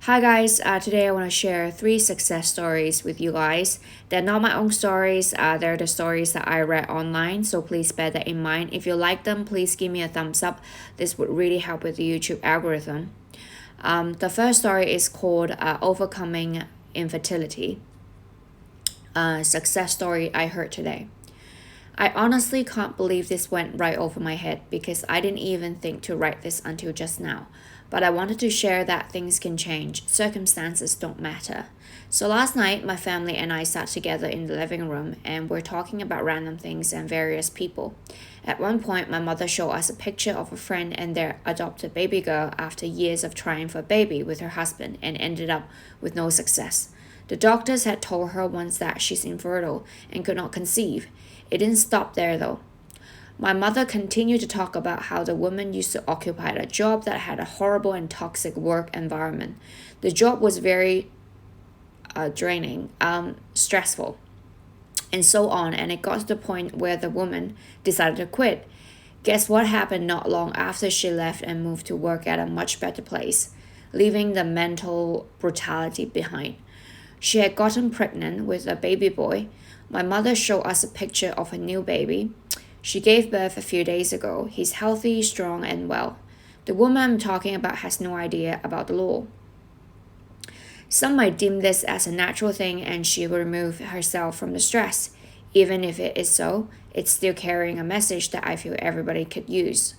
Hi guys, today I want to share 3 success stories with you guys. They're not my own stories, they're the stories that I read online, so please bear that in mind. If you like them, please give me a thumbs up. This would really help with the YouTube algorithm. The first story is called Overcoming Infertility, a success story I heard today. I honestly can't believe this went right over my head because I didn't even think to write this until just now. But I wanted to share that things can change, circumstances don't matter. So last night, my family and I sat together in the living room and we're talking about random things and various people. At one point, my mother showed us a picture of a friend and their adopted baby girl after years of trying for a baby with her husband and ended up with no success. The doctors had told her once that she's infertile and could not conceive. It didn't stop there though. My mother continued to talk about how the woman used to occupy a job that had a horrible and toxic work environment. The job was very draining, stressful, and so on, and it got to the point where the woman decided to quit. Guess what happened not long after she left and moved to work at a much better place, leaving the mental brutality behind. She had gotten pregnant with a baby boy. My mother showed us a picture of her new baby. She gave birth a few days ago. He's healthy, strong, and well. The woman I'm talking about has no idea about the law. Some might deem this as a natural thing and she will remove herself from the stress. Even if it is so, it's still carrying a message that I feel everybody could use.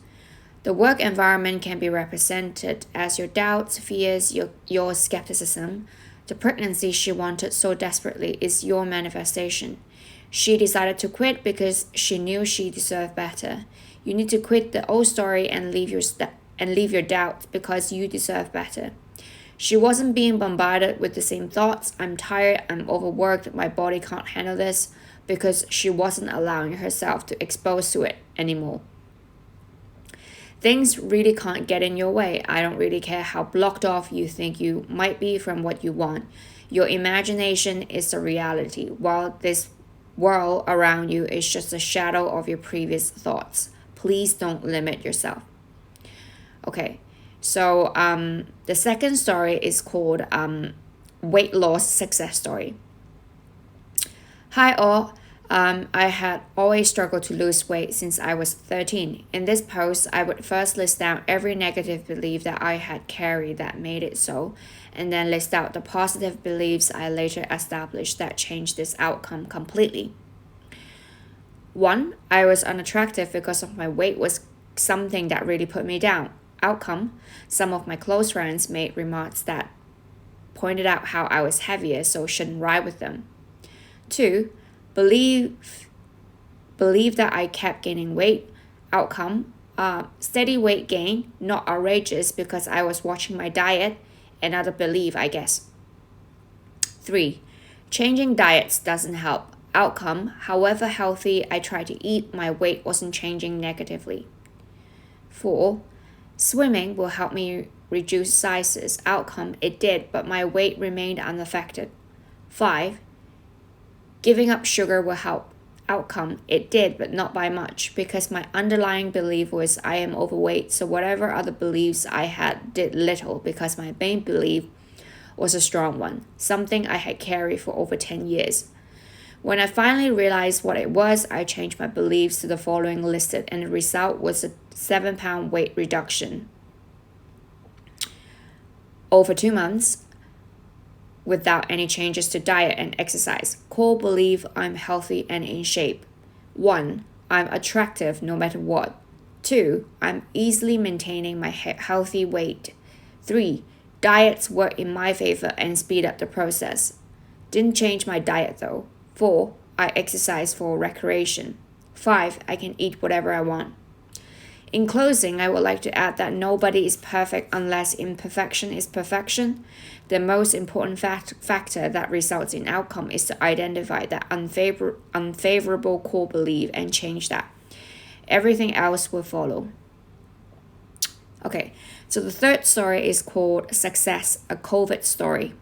The work environment can be represented as your doubts, fears, your skepticism. The pregnancy she wanted so desperately is your manifestation. She decided to quit because she knew she deserved better. You need to quit the old story and leave your doubts because you deserve better. She wasn't being bombarded with the same thoughts. I'm tired, I'm overworked, my body can't handle this, because she wasn't allowing herself to expose to it anymore. Things really can't get in your way. I don't really care how blocked off you think you might be from what you want. Your imagination is the reality, while this world around you is just a shadow of your previous thoughts. Please don't limit yourself. Okay, so the second story is called Weight Loss Success Story. Hi all. I had always struggled to lose weight since I was 13. In this post, I would first list down every negative belief that I had carried that made it so, and then list out the positive beliefs I later established that changed this outcome completely. 1. I was unattractive because of my weight was something that really put me down. Outcome, some of my close friends made remarks that pointed out how I was heavier, so shouldn't ride with them. 2. Believe that I kept gaining weight. Outcome, steady weight gain, not outrageous because I was watching my diet. Another belief, I guess. 3. Changing diets doesn't help. Outcome, however healthy I tried to eat, my weight wasn't changing negatively. 4. Swimming will help me reduce sizes. Outcome, it did, but my weight remained unaffected. 5. Giving up sugar will help. Outcome, it did, but not by much, because my underlying belief was I am overweight, so whatever other beliefs I had did little because my main belief was a strong one, something I had carried for over 10 years. When I finally realized what it was, I changed my beliefs to the following listed, and the result was a 7-pound weight reduction over 2 months, without any changes to diet and exercise. Core belief, I'm healthy and in shape. 1. I'm attractive no matter what. 2. I'm easily maintaining my healthy weight. 3. Diets work in my favor and speed up the process. Didn't change my diet though. 4. I exercise for recreation. 5. I can eat whatever I want. In closing, I would like to add that nobody is perfect unless imperfection is perfection. The most important factor that results in outcome is to identify that unfavorable core belief and change that. Everything else will follow. Okay, so the third story is called Success, a COVID story.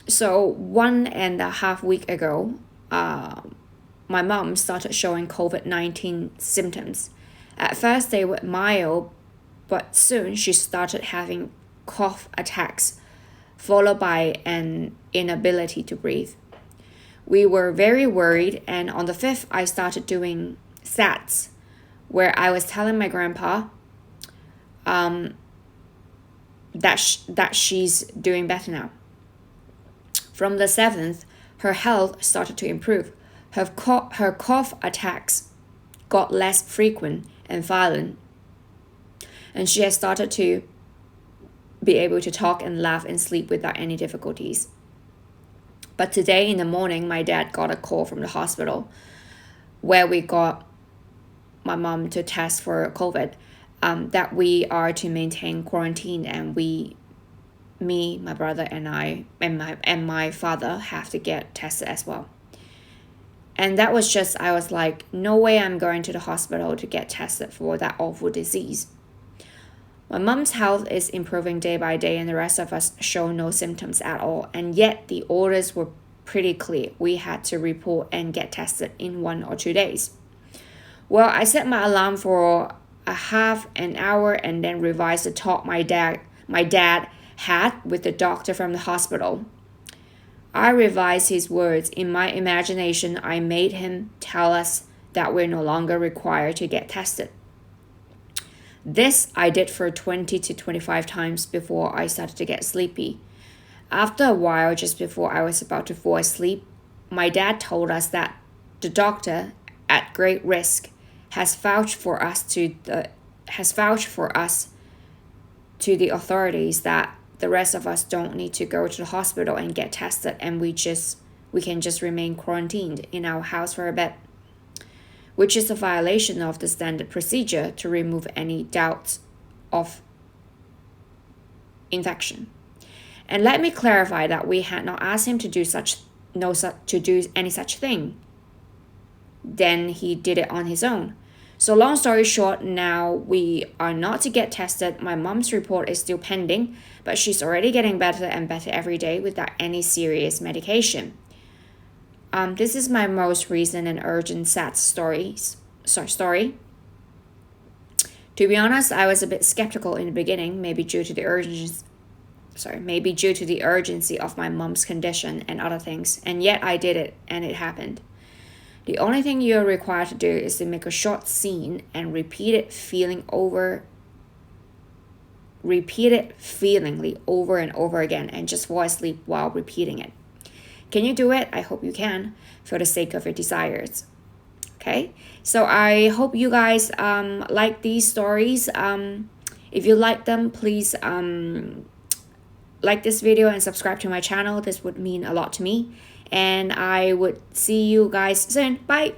So 1.5 weeks ago, my mom started showing COVID-19 symptoms. At first, they were mild, but soon she started having cough attacks, followed by an inability to breathe. We were very worried, and on the 5th, I started doing SATs, where I was telling my grandpa that she's doing better now. From the 7th, her health started to improve. Her cough attacks got less frequent and violent, and she has started to be able to talk and laugh and sleep without any difficulties. But today in the morning, my dad got a call from the hospital where we got my mom to test for COVID, that we are to maintain quarantine, and me, my brother, and I, and my father have to get tested as well. And that was just, I was like, no way I'm going to the hospital to get tested for that awful disease. My mom's health is improving day by day, and the rest of us show no symptoms at all. And yet the orders were pretty clear. We had to report and get tested in 1 or 2 days. Well, I set my alarm for a half an hour and then revised the talk my dad had with the doctor from the hospital. I revised his words. In my imagination, I made him tell us that we're no longer required to get tested. This I did for 20 to 25 times before I started to get sleepy. After a while, just before I was about to fall asleep, my dad told us that the doctor, at great risk, has vouched for us to the authorities that the rest of us don't need to go to the hospital and get tested, and we can just remain quarantined in our house for a bit, which is a violation of the standard procedure to remove any doubts of infection. And let me clarify that we had not asked him to do any such thing. Then he did it on his own. So long story short, now we are not to get tested. My mom's report is still pending, but she's already getting better and better every day without any serious medication. This is my most recent and urgent sad story. To be honest, I was a bit skeptical in the beginning, maybe due to the urgency of my mom's condition and other things, and yet I did it, and it happened. The only thing you're required to do is to make a short scene and repeat it feelingly over and over again, and just fall asleep while repeating it. Can you do it? I hope you can, for the sake of your desires. Okay, so I hope you guys like these stories. If you like them, please like this video and subscribe to my channel. This would mean a lot to me, and I would see you guys soon. Bye.